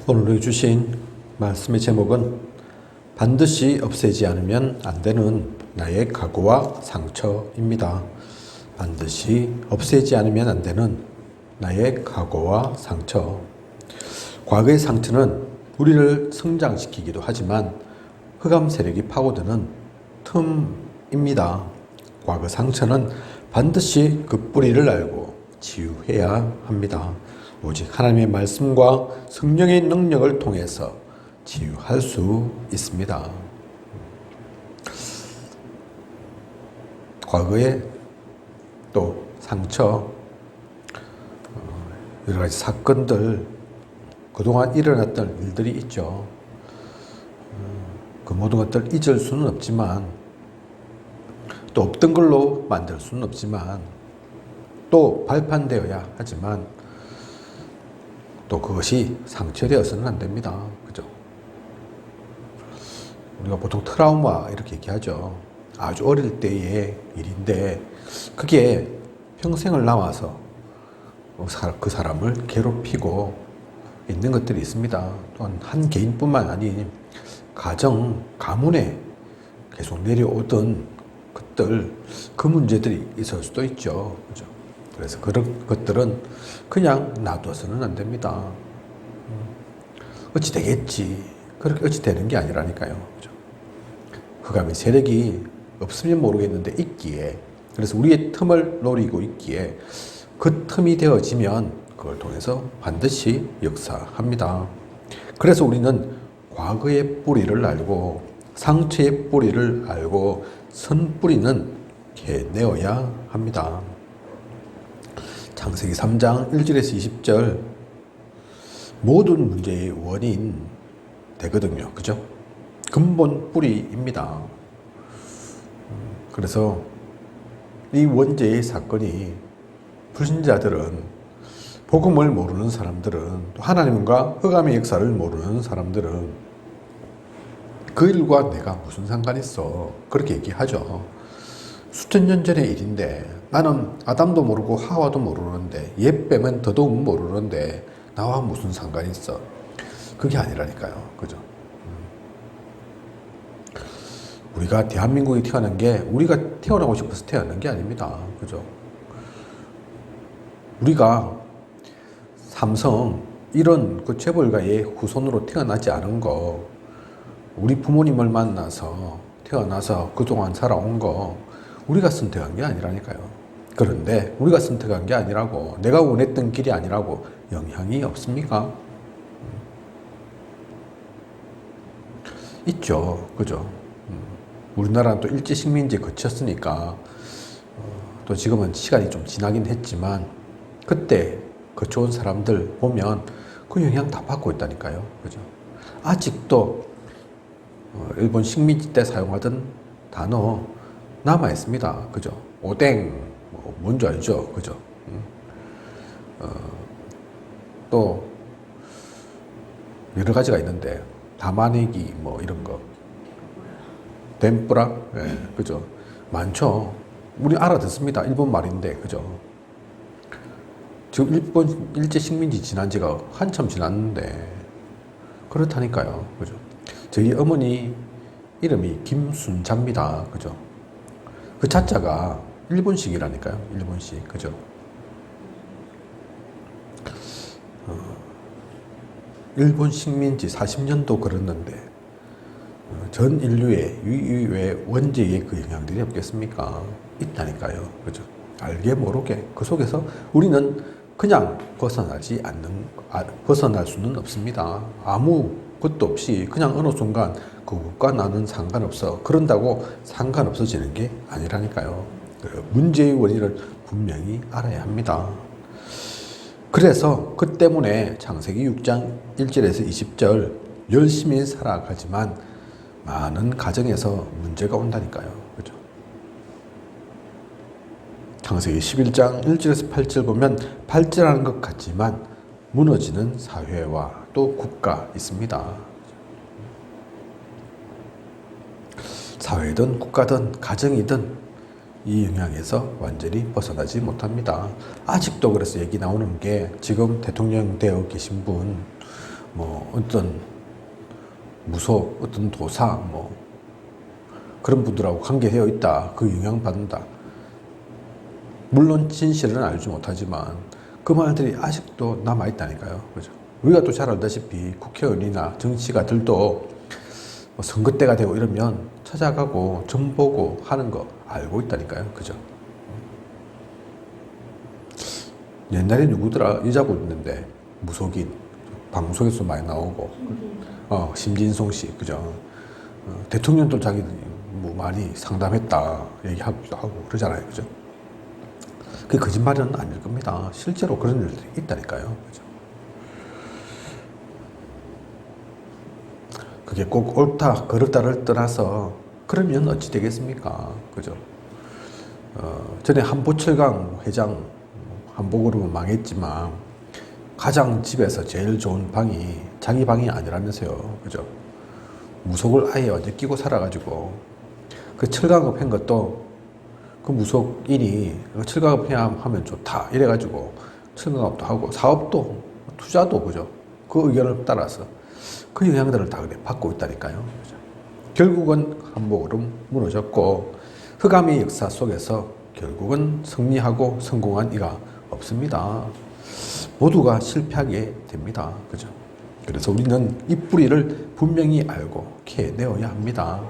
오늘 주신 말씀의 제목은 반드시 없애지 않으면 안 되는 나의 각오와 상처입니다. 반드시 없애지 않으면 안 되는 나의 각오와 상처. 과거의 상처는 우리를 성장시키기도 하지만 흑암 세력이 파고드는 틈입니다. 과거 상처는 반드시 그 뿌리를 알고 치유해야 합니다. 오직 하나님의 말씀과 성령의 능력을 통해서 치유할 수 있습니다. 과거에 또 상처, 여러 가지 사건들, 그동안 일어났던 일들이 있죠. 그 모든 것들 잊을 수는 없지만, 또 없던 걸로 만들 수는 없지만, 또 발판되어야 하지만, 또 그것이 상처되어서는 안 됩니다. 그죠? 우리가 보통 트라우마 이렇게 얘기하죠. 아주 어릴 때의 일인데 그게 평생을 남아서 그 사람을 괴롭히고 있는 것들이 있습니다. 또한 한 개인뿐만 아닌 가정, 가문에 계속 내려오던 것들, 그 문제들이 있을 수도 있죠. 그죠? 그래서 그런 것들은 그냥 놔둬서는 안 됩니다. 어찌 되겠지. 그렇게 어찌 되는 게 아니라니까요. 그죠? 흑암의 세력이 없으면 모르겠는데 있기에, 그래서 우리의 틈을 노리고 있기에 그 틈이 되어지면 그걸 통해서 반드시 역사합니다. 그래서 우리는 과거의 뿌리를 알고 상처의 뿌리를 알고 선 뿌리는 캐내어야 합니다. 창세기 3장 1절에서 20절 모든 문제의 원인 되거든요. 그죠? 근본 뿌리입니다. 그래서 이 원죄의 사건이 불신자들은, 복음을 모르는 사람들은, 또 하나님과 흑암의 역사를 모르는 사람들은 그 일과 내가 무슨 상관 있어? 그렇게 얘기하죠. 수천 년 전의 일인데 나는 아담도 모르고 하와도 모르는데, 얘 빼면 더더욱 모르는데 나와 무슨 상관이 있어? 그게 아니라니까요. 그죠? 우리가 대한민국에 태어난 게 우리가 태어나고 싶어서 태어난 게 아닙니다. 그죠? 우리가 삼성 이런 그 재벌가의 후손으로 태어나지 않은 거, 우리 부모님을 만나서 태어나서 그동안 살아온 거 우리가 선택한 게 아니라니까요. 그런데 우리가 선택한 게 아니라고, 내가 원했던 길이 아니라고 영향이 없습니까? 있죠. 그죠? 우리나라는 또 일제 식민지에 거쳤으니까 또 지금은 시간이 좀 지나긴 했지만 그때 거쳐온 사람들 보면 그 영향 다 받고 있다니까요. 그죠? 아직도 일본 식민지 때 사용하던 단어 남아 있습니다. 그죠? 오뎅, 뭔지 알죠? 그죠? 또 여러 가지가 있는데 다마네기 뭐 이런 거, 덴뿌라, 네, 그죠? 많죠. 우리 알아듣습니다. 일본 말인데, 그죠? 지금 일본 일제 식민지 지난 지가 한참 지났는데 그렇다니까요. 그죠? 저희 어머니 이름이 김순자입니다. 그죠? 그 자자가 일본식이라니까요. 일본식. 그죠? 일본 식민지 40년도 걸었는데 전 인류의 유유의 원죄의 그 영향들이 없겠습니까? 있다니까요. 그죠? 알게 모르게 그 속에서 우리는 그냥 벗어날 수는 없습니다. 아무 것도 없이 그냥 어느 순간 그것과 나는 상관없어. 그런다고 상관없어지는 게 아니라니까요. 문제의 원인을 분명히 알아야 합니다. 그래서 그 때문에 창세기 6장 1절에서 20절 열심히 살아가지만 많은 가정에서 문제가 온다니까요. 그죠? 창세기 11장 1절에서 8절 보면 발전하는 것 같지만 무너지는 사회와 또 국가 있습니다. 사회든 국가든 가정이든 이 영향에서 완전히 벗어나지 못합니다. 아직도 그래서 얘기 나오는 게, 지금 대통령 되어 계신 분 뭐 어떤 무속, 어떤 도사, 뭐 그런 분들하고 관계되어 있다. 그 영향 받는다. 물론 진실은 알지 못하지만 그 말들이 아직도 남아 있다니까요. 그죠? 우리가 또 잘 알다시피 국회의원이나 정치가들도 뭐 선거 때가 되고 이러면 찾아가고 점 보고 하는 거 알고 있다니까요. 그죠? 옛날에 누구더라? 여자분 있는데 무속인 방송에서 많이 나오고 심진송 씨 그죠? 대통령도 자기들이 뭐 많이 상담했다 얘기하기도 하고 그러잖아요. 그죠? 그게 거짓말은 아닐 겁니다. 실제로 그런 일들이 있다니까요. 그죠? 그게 꼭 옳다, 그렇다를 떠나서 그러면 어찌 되겠습니까? 그죠? 전에 한보철강 회장 한복으로 망했지만 가장 집에서 제일 좋은 방이 자기 방이 아니라면서요. 그죠? 무속을 아예 완전 끼고 살아가지고 그 철강업 한 것도 그 무속인이 철강업 해야 하면 좋다 이래가지고 철강업도 하고 사업도 투자도 그죠? 그 의견을 따라서 그 영향들을 다 그래 받고 있다니까요. 그죠? 결국은 한복으로 무너졌고 흑암의 역사 속에서 결국은 승리하고 성공한 이가 없습니다. 모두가 실패하게 됩니다. 그죠? 그래서 우리는 이 뿌리를 분명히 알고 캐내어야 합니다.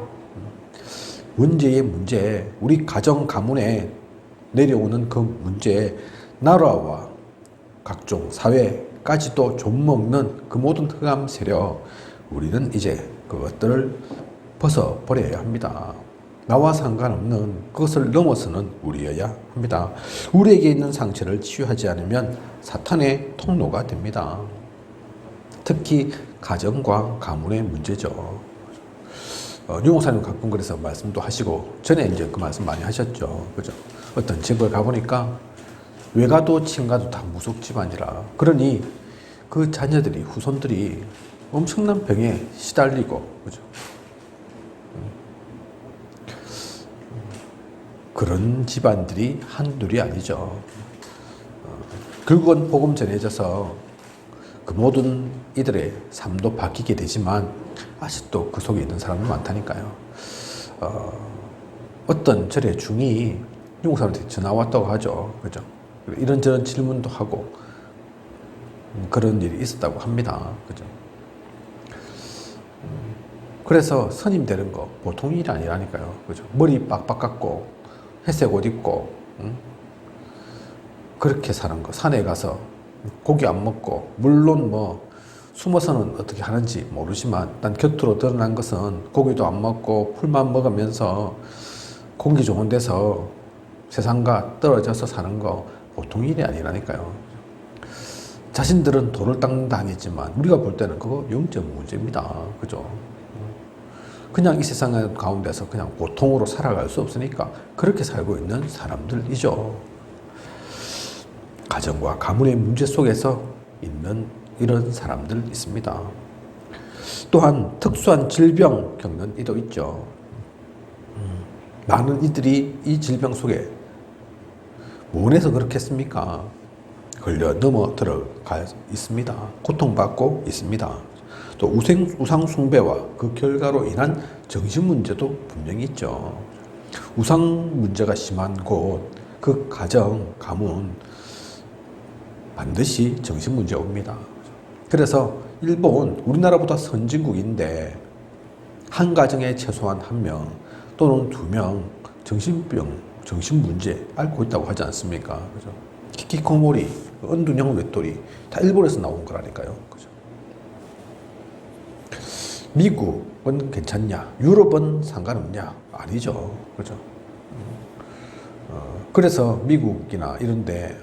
문제의 문제, 우리 가정 가문에 내려오는 그 문제, 나라와 각종 사회까지도 좀먹는 그 모든 흑암 세력, 우리는 이제 그것들을 벗어버려야 합니다. 나와 상관없는 그것을 넘어서는 우리여야 합니다. 우리에게 있는 상처를 치유하지 않으면 사탄의 통로가 됩니다. 특히 가정과 가문의 문제죠. 유목사님 가끔 그래서 말씀도 하시고 전에 이제 그 말씀 많이 하셨죠. 그죠? 어떤 집을 가보니까 외가도 친가도 다 무속 집안이라 그러니 그 자녀들이 후손들이 엄청난 병에 시달리고 그죠? 그런 집안들이 한둘이 아니죠. 결국은 복음 전해져서 그 모든 이들의 삶도 바뀌게 되지만 아직도 그 속에 있는 사람이 많다니까요. 어떤 절의 중이 유목사한테 전화 왔다고 하죠. 그죠? 이런저런 질문도 하고 그런 일이 있었다고 합니다. 그죠? 그래서 스님 되는 거 보통 일이 아니라니까요. 그죠? 머리 빡빡 깎고 회색 옷 입고 그렇게 사는 거. 산에 가서 고기 안 먹고 물론 뭐 숨어서는 어떻게 하는지 모르지만 일단 곁으로 드러난 것은 고기도 안 먹고 풀만 먹으면서 공기 좋은 데서 세상과 떨어져서 사는 거 보통 일이 아니라니까요. 자신들은 돌을 닦는다 아니지만 우리가 볼 때는 그거 영적 문제입니다. 그죠? 그냥 이 세상 가운데서 그냥 보통으로 살아갈 수 없으니까 그렇게 살고 있는 사람들이죠. 가정과 가문의 문제 속에서 있는 이런 사람들 있습니다. 또한 특수한 질병 겪는 이도 있죠. 많은 이들이 이 질병 속에 무엇에서 그렇겠습니까? 걸려 넘어 들어가 있습니다. 고통받고 있습니다. 또 우상 숭배와 그 결과로 인한 정신 문제도 분명히 있죠. 우상 문제가 심한 곳, 그 가정, 가문 반드시 정신 문제 옵니다. 그래서 일본, 우리나라보다 선진국인데 한 가정에 최소한 한 명 또는 두 명 정신병, 정신 문제 앓고 있다고 하지 않습니까? 그죠? 키키코모리, 은둔형 외톨이 다 일본에서 나온 거라니까요. 그죠? 미국은 괜찮냐? 유럽은 상관없냐? 아니죠. 그죠? 그래서 미국이나 이런데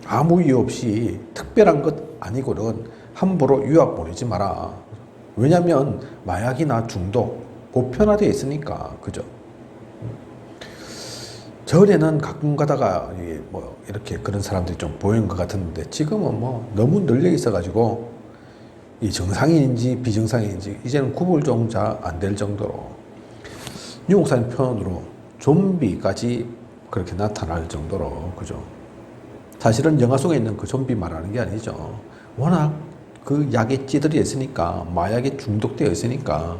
아무 이유 없이 특별한 것 아니고는 함부로 유학 보내지 마라. 왜냐하면 마약이나 중독 보편화되어 있으니까. 그죠? 전에는 가끔 가다가 뭐 이렇게 그런 사람들이 좀 보이는 것 같았는데 지금은 뭐 너무 널려 있어가지고 이 정상인인지 비정상인지 이제는 구분 좀 잘 안 될 정도로 유목사님 표현으로 좀비까지 그렇게 나타날 정도로. 그죠? 사실은 영화 속에 있는 그 좀비 말하는 게 아니죠. 워낙 그 약에 찌들어 있으니까, 마약에 중독되어 있으니까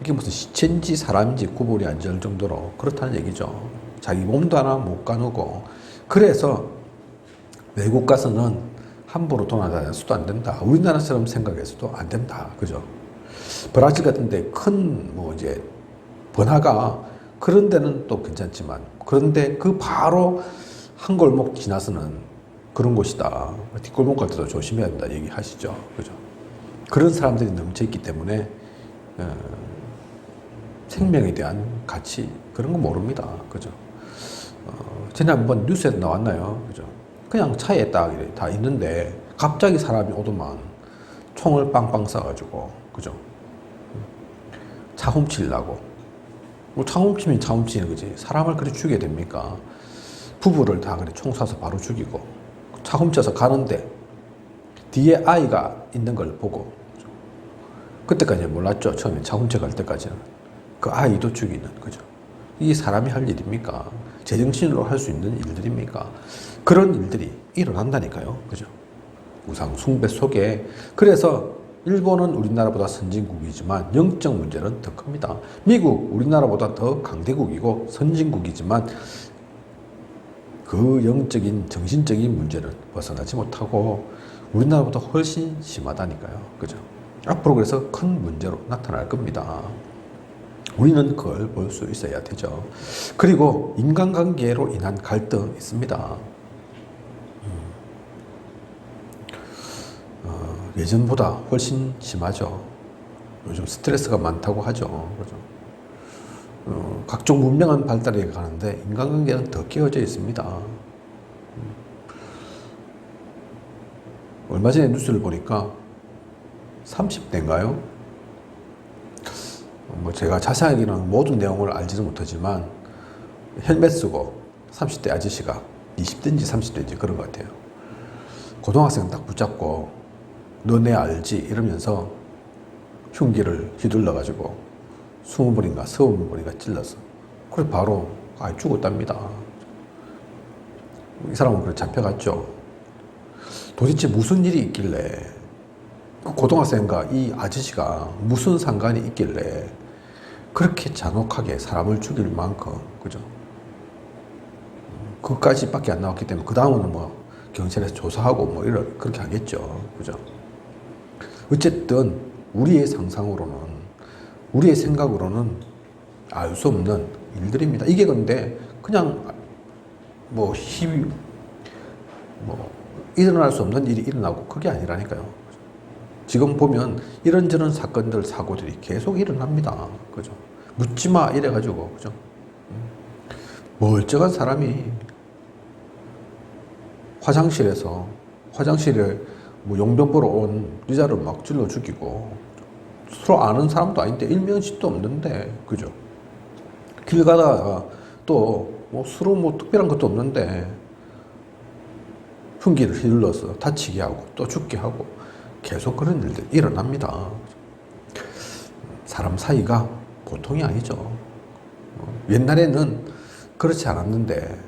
이게 무슨 시체인지 사람인지 구분이 안 될 정도로 그렇다는 얘기죠. 자기 몸도 하나 못 가누고. 그래서 외국 가서는 함부로 돌아다녀서도 안 된다. 우리나라처럼 생각해서도 안 된다. 그죠? 브라질 같은데 큰 뭐 이제 번화가 그런 데는 또 괜찮지만, 그런데 그 바로 한 골목 지나서는 그런 곳이다. 뒷골목 갈 때도 조심해야 된다 얘기하시죠. 그죠? 그런 사람들이 넘쳐있기 때문에 생명에 대한 가치 그런 거 모릅니다. 그죠? 지난번 뉴스에도 나왔나요? 그죠? 그냥 차에 딱 다 있는데 갑자기 사람이 오더만 총을 빵빵 쏴가지고, 그죠? 차 훔치려고. 뭐 차 훔치면 차 훔치는 거지. 사람을 그렇게 죽여야 됩니까? 부부를 다 그래 총 쏴서 바로 죽이고, 차 훔쳐서 가는데 뒤에 아이가 있는 걸 보고, 그때까지 몰랐죠. 처음에 차 훔쳐갈 때까지는. 그 아이도 죽이는, 그죠? 이게 사람이 할 일입니까? 제정신으로 할 수 있는 일들입니까? 그런 일들이 일어난다니까요. 그죠? 우상 숭배 속에. 그래서 일본은 우리나라보다 선진국이지만 영적 문제는 더 큽니다. 미국, 우리나라보다 더 강대국이고 선진국이지만 그 영적인, 정신적인 문제는 벗어나지 못하고 우리나라보다 훨씬 심하다니까요. 그죠? 앞으로 그래서 큰 문제로 나타날 겁니다. 우리는 그걸 볼 수 있어야 되죠. 그리고 인간관계로 인한 갈등 있습니다. 예전보다 훨씬 심하죠. 요즘 스트레스가 많다고 하죠. 그죠? 각종 문명은 발달해 가는데 인간관계는 더 깨어져 있습니다. 얼마 전에 뉴스를 보니까 30대인가요? 뭐 제가 자세하게는 모든 내용을 알지는 못하지만 헬멧 쓰고 30대 아저씨가 20대인지 30대인지 그런 것 같아요. 고등학생 딱 붙잡고 너네 알지? 이러면서 흉기를 휘둘러가지고 20번인가 30번인가 찔렀어. 그래 바로 죽었답니다. 이 사람은 그래 잡혀갔죠. 도대체 무슨 일이 있길래 그 고등학생과 이 아저씨가 무슨 상관이 있길래 그렇게 잔혹하게 사람을 죽일 만큼, 그죠? 그까지밖에 안 나왔기 때문에 그 다음은 뭐 경찰에서 조사하고 뭐 그렇게 하겠죠. 그죠? 어쨌든 우리의 상상으로는, 우리의 생각으로는 알 수 없는 일들입니다. 이게 근데 그냥 뭐 일어날 수 없는 일이 일어나고 그게 아니라니까요. 지금 보면 이런저런 사건들, 사고들이 계속 일어납니다. 그죠? 묻지 마 이래가지고, 그죠? 멀쩡한 사람이 화장실에 뭐 용병 보러 온 여자를 막 찔러 죽이고, 서로 아는 사람도 아닌데 일면식도 없는데, 그죠? 길 가다가 또 뭐 서로 뭐 특별한 것도 없는데 흉기를 휘둘러서 다치게 하고 또 죽게 하고 계속 그런 일들이 일어납니다. 사람 사이가 보통이 아니죠. 옛날에는 그렇지 않았는데,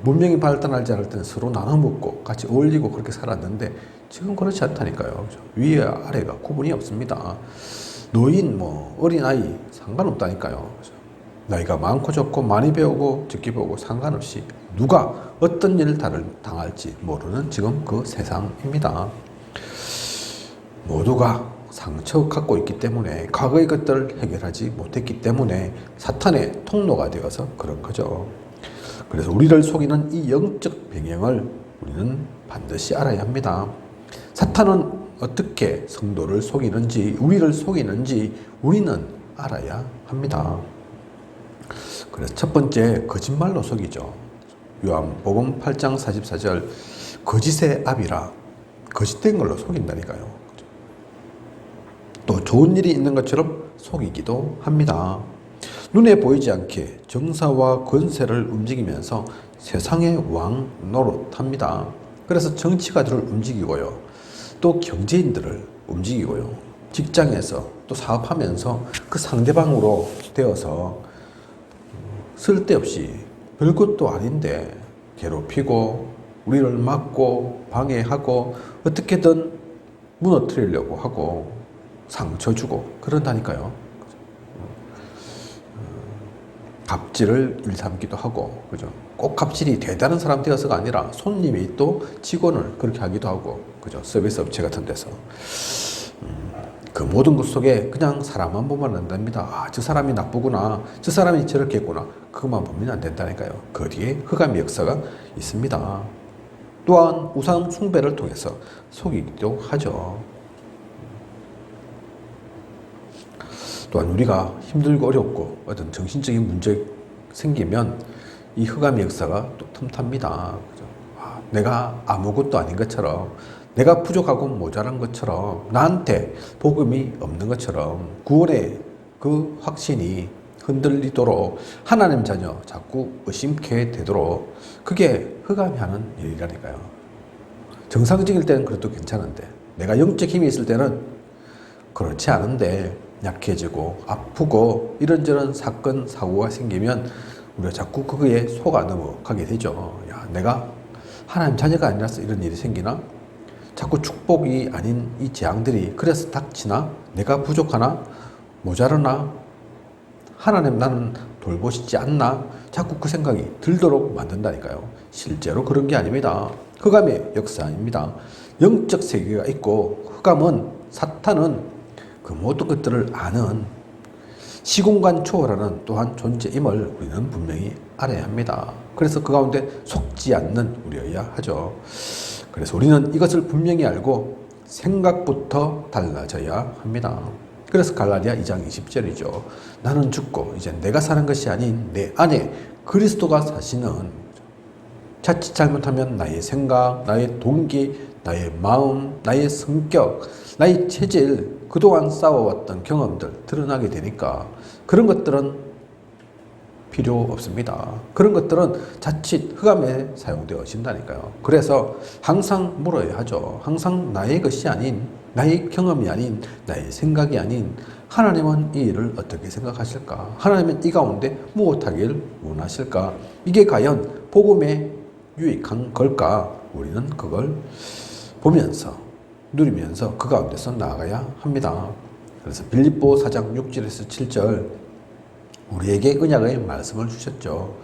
문명이 발달하지 않을 때는 서로 나눠 먹고 같이 어울리고 그렇게 살았는데 지금 그렇지 않다니까요. 위에 아래가 구분이 없습니다. 노인, 뭐 어린아이 상관없다니까요. 나이가 많고 적고 많이 배우고 적게 배우고 상관없이 누가 어떤 일을 당할지 모르는 지금 그 세상입니다. 모두가 상처 갖고 있기 때문에, 과거의 것들을 해결하지 못했기 때문에 사탄의 통로가 되어서 그런 거죠. 그래서 우리를 속이는 이 영적 배경을 우리는 반드시 알아야 합니다. 사탄은 어떻게 성도를 속이는지, 우리를 속이는지 우리는 알아야 합니다. 그래서 첫 번째, 거짓말로 속이죠. 요한복음 8장 44절, 거짓의 아비라, 거짓된 걸로 속인다니까요. 또 좋은 일이 있는 것처럼 속이기도 합니다. 눈에 보이지 않게 정사와 권세를 움직이면서 세상의 왕 노릇합니다. 그래서 정치가들을 움직이고요. 또 경제인들을 움직이고요. 직장에서 또 사업하면서 그 상대방으로 되어서 쓸데없이 별것도 아닌데 괴롭히고 우리를 막고 방해하고 어떻게든 무너뜨리려고 하고 상처 주고 그런다니까요. 갑질을 일삼기도 하고, 그죠? 꼭 갑질이 대단한 사람 되어서가 아니라 손님이 또 직원을 그렇게 하기도 하고, 그죠? 서비스 업체 같은 데서. 그 모든 것 속에 그냥 사람만 보면 안 됩니다. 아, 저 사람이 나쁘구나. 저 사람이 저렇게 했구나. 그것만 보면 안 된다니까요. 그 뒤에 흑암의 역사가 있습니다. 또한 우상 숭배를 통해서 속이기도 하죠. 또한 우리가 힘들고 어렵고 어떤 정신적인 문제 생기면 이 흑암의 역사가 또 틈탑니다. 그죠? 아, 내가 아무것도 아닌 것처럼, 내가 부족하고 모자란 것처럼, 나한테 복음이 없는 것처럼 구원의 그 확신이 흔들리도록 하나님 자녀 자꾸 의심케 되도록, 그게 흑암이 하는 일이라니까요. 정상적일 때는 그래도 괜찮은데, 내가 영적 힘이 있을 때는 그렇지 않은데 약해지고 아프고 이런저런 사건 사고가 생기면 우리가 자꾸 그거에 속아 넘어가게 되죠. 야, 내가 하나님 자녀가 아니라서 이런 일이 생기나? 자꾸 축복이 아닌 이 재앙들이 그래서 닥치나? 내가 부족하나? 모자라나? 하나님 나는 돌보시지 않나? 자꾸 그 생각이 들도록 만든다니까요. 실제로 그런 게 아닙니다. 흑암의 역사입니다. 영적 세계가 있고, 흑암은, 사탄은 그 모든 것들을 아는 시공간 초월하는 또한 존재임을 우리는 분명히 알아야 합니다. 그래서 그 가운데 속지 않는 우리여야 하죠. 그래서 우리는 이것을 분명히 알고 생각부터 달라져야 합니다. 그래서 갈라디아 2장 20절이죠. 나는 죽고 이제 내가 사는 것이 아닌 내 안에 그리스도가 사시는, 자칫 잘못하면 나의 생각, 나의 동기, 나의 마음, 나의 성격, 나의 체질, 그동안 쌓아왔던 경험들 드러나게 되니까 그런 것들은 필요 없습니다. 그런 것들은 자칫 흑암에 사용되어진다니까요. 그래서 항상 물어야 하죠. 항상 나의 것이 아닌, 나의 경험이 아닌, 나의 생각이 아닌, 하나님은 이 일을 어떻게 생각하실까? 하나님은 이 가운데 무엇하길 원하실까? 이게 과연 복음에 유익한 걸까? 우리는 그걸 보면서 누리면서 그 가운데서 나아가야 합니다. 그래서 빌립보 4장 6절에서 7절 우리에게 언약의 말씀을 주셨죠.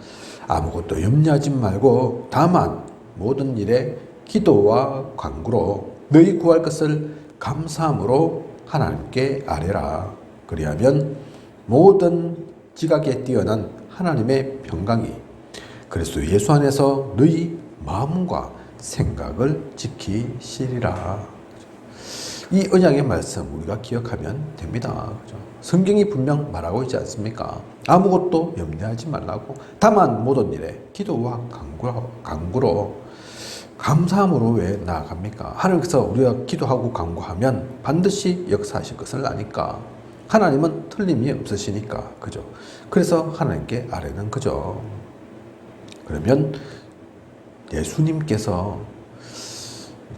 아무것도 염려하지 말고 다만 모든 일에 기도와 간구로 너희 구할 것을 감사함으로 하나님께 아뢰라. 그리하면 모든 지각에 뛰어난 하나님의 평강이 그리스도 예수 안에서 너희 마음과 생각을 지키시리라. 이 언약의 말씀 우리가 기억하면 됩니다. 그죠? 성경이 분명 말하고 있지 않습니까? 아무것도 염려하지 말라고, 다만 모든 일에 기도와 간구로 감사함으로 왜 나아갑니까? 하나님께서 우리가 기도하고 간구하면 반드시 역사하실 것을 아니까. 하나님은 틀림이 없으시니까. 그죠? 그래서 하나님께 아뢰는 거죠. 그러면 예수님께서,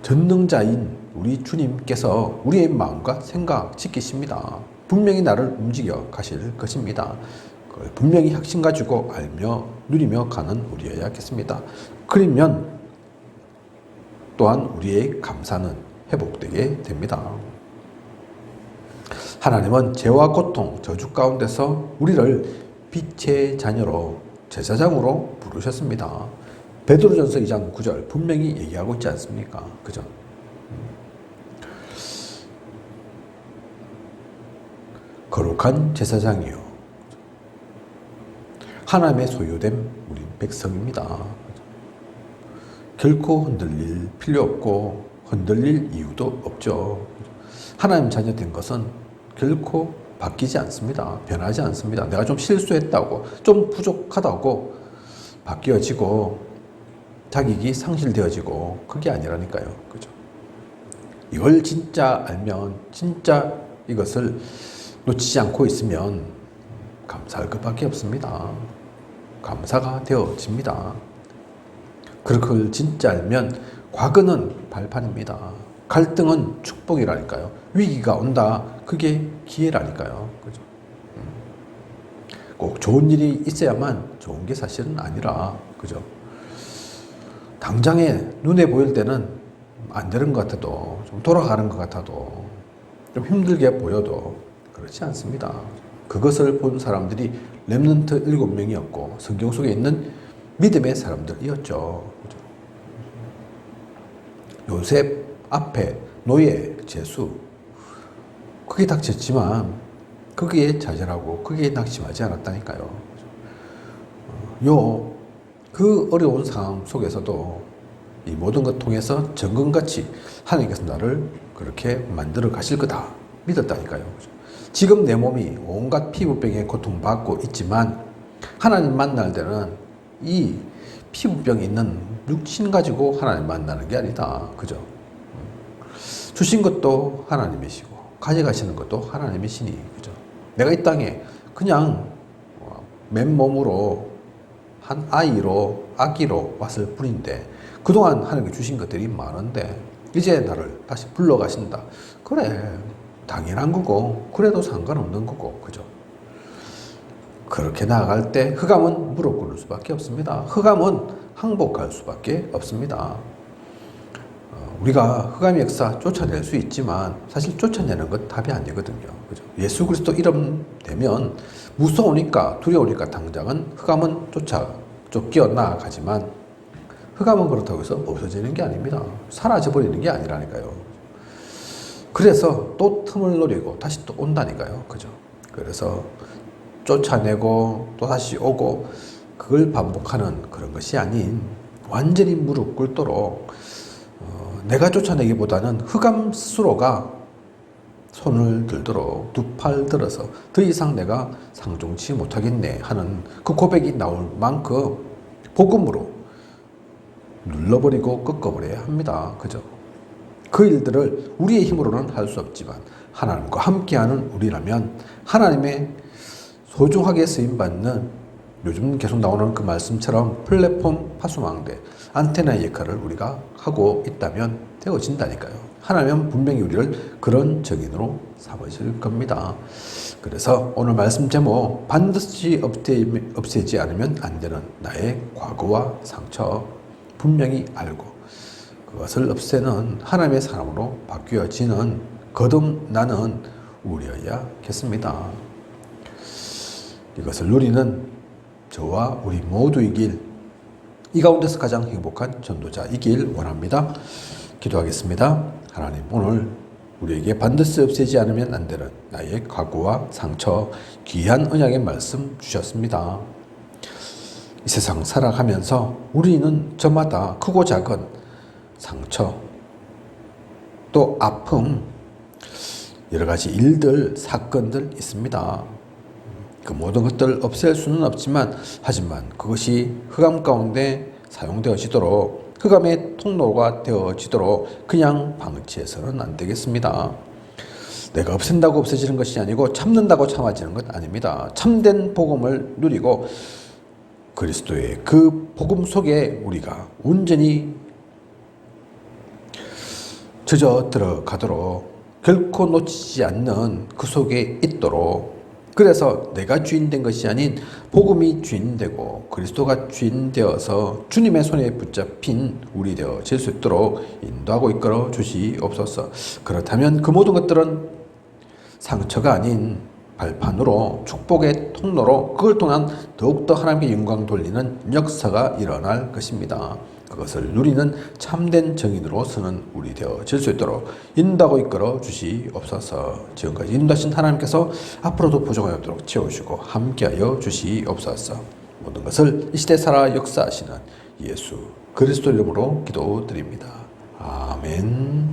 전능자인 우리 주님께서 우리의 마음과 생각 지키십니다. 분명히 나를 움직여 가실 것입니다. 그걸 분명히 확신 가지고 알며 누리며 가는 우리여야겠습니다. 그러면 또한 우리의 감사는 회복되게 됩니다. 하나님은 죄와 고통, 저주 가운데서 우리를 빛의 자녀로, 제사장으로 부르셨습니다. 베드로전서 2장 9절 분명히 얘기하고 있지 않습니까? 그죠? 거룩한 제사장이요, 하나님의 소유된 우리 백성입니다. 결코 흔들릴 필요 없고 흔들릴 이유도 없죠. 하나님 자녀 된 것은 결코 바뀌지 않습니다. 변하지 않습니다. 내가 좀 실수했다고, 좀 부족하다고 바뀌어지고 자격이 상실되어지고 그게 아니라니까요. 그죠? 이걸 진짜 알면, 진짜 이것을 놓치지 않고 있으면 감사할 것밖에 없습니다. 감사가 되어집니다. 그걸 진짜 알면 과거는 발판입니다. 갈등은 축복이라니까요. 위기가 온다. 그게 기회라니까요. 그죠? 꼭 좋은 일이 있어야만 좋은 게 사실은 아니라, 그죠? 당장에 눈에 보일 때는 안 되는 것 같아도, 좀 돌아가는 것 같아도, 좀 힘들게 보여도 그렇지 않습니다. 그것을 본 사람들이 렘넌트 7명이었고 성경 속에 있는 믿음의 사람들이었죠. 요셉 앞에 노예, 제수, 그게 닥쳤지만 거기에 좌절하고 거기에 낙심하지 않았다니까요. 그 어려운 상황 속에서도 이 모든 것 통해서 정금같이 하나님께서 나를 그렇게 만들어 가실 거다 믿었다니까요. 지금 내 몸이 온갖 피부병에 고통받고 있지만 하나님 만날 때는 이 피부병이 있는 육신 가지고 하나님 만나는 게 아니다. 그죠? 주신 것도 하나님이시고 가져가시는 것도 하나님이시니, 그죠? 내가 이 땅에 그냥 맨몸으로 한 아기로 왔을 뿐인데 그동안 하나님께 주신 것들이 많은데 이제 나를 다시 불러가신다. 그래, 당연한 거고 그래도 상관없는 거고, 그죠? 그렇게 나아갈 때 흑암은 무릎 꿇을 수밖에 없습니다. 흑암은 항복할 수밖에 없습니다. 우리가 흑암의 역사 쫓아낼 수 있지만 사실 쫓아내는 건 답이 아니거든요. 그죠? 예수 그리스도 이름 되면 무서우니까 두려우니까 당장은 흑암은 쫓겨 나가지만 흑암은 그렇다고 해서 없어지는 게 아닙니다. 사라져버리는 게 아니라니까요. 그래서 또 틈을 노리고 다시 또 온다니까요. 그죠? 그래서 쫓아내고 또 다시 오고 그걸 반복하는 그런 것이 아닌 완전히 무릎 꿇도록 내가 쫓아내기보다는 흑암 스스로가 손을 들도록 두 팔 들어서 더 이상 내가 상종치 못하겠네 하는 그 고백이 나올 만큼 복음으로 눌러버리고 꺾어버려야 합니다. 그죠? 그 일들을 우리의 힘으로는 할 수 없지만 하나님과 함께하는 우리라면 하나님의 소중하게 쓰임받는 요즘 계속 나오는 그 말씀처럼 플랫폼 파수망대, 안테나의 역할을 우리가 하고 있다면 되어진다니까요. 하나님은 분명히 우리를 그런 정인으로 삼으실 겁니다. 그래서 오늘 말씀 제목, 반드시 없애지 않으면 안 되는 나의 과거와 상처 분명히 알고 그것을 없애는 하나님의 사람으로 바뀌어지는 거듭나는 우리여야겠습니다. 이것을 누리는 저와 우리 모두이길, 이 가운데서 가장 행복한 전도자이길 원합니다. 기도하겠습니다. 하나님, 오늘 우리에게 반드시 없애지 않으면 안 되는 나의 과거와 상처, 귀한 언약의 말씀 주셨습니다. 이 세상 살아가면서 우리는 저마다 크고 작은 상처, 또 아픔, 여러 가지 일들, 사건들 있습니다. 그 모든 것들을 없앨 수는 없지만 하지만 그것이 흑암 가운데 사용되어지도록, 흑암의 통로가 되어지도록 그냥 방치해서는 안 되겠습니다. 내가 없앤다고 없어지는 것이 아니고 참는다고 참아지는 것 아닙니다. 참된 복음을 누리고 그리스도의 그 복음 속에 우리가 온전히 젖어 들어가도록, 결코 놓치지 않는 그 속에 있도록, 그래서 내가 주인 된 것이 아닌 복음이 주인 되고 그리스도가 주인 되어서 주님의 손에 붙잡힌 우리 되어질 수 있도록 인도하고 이끌어 주시옵소서. 그렇다면 그 모든 것들은 상처가 아닌 발판으로, 축복의 통로로, 그걸 통한 더욱더 하나님께 영광 돌리는 역사가 일어날 것입니다. 그것을 누리는 참된 정인으로서는 우리 되어질 수 있도록 인도하고 이끌어 주시옵소서. 지금까지 인도하신 하나님께서 앞으로도 보존하도록 채우시고 함께하여 주시옵소서. 모든 것을 이 시대 살아 역사하시는 예수 그리스도 이름으로 기도드립니다. 아멘.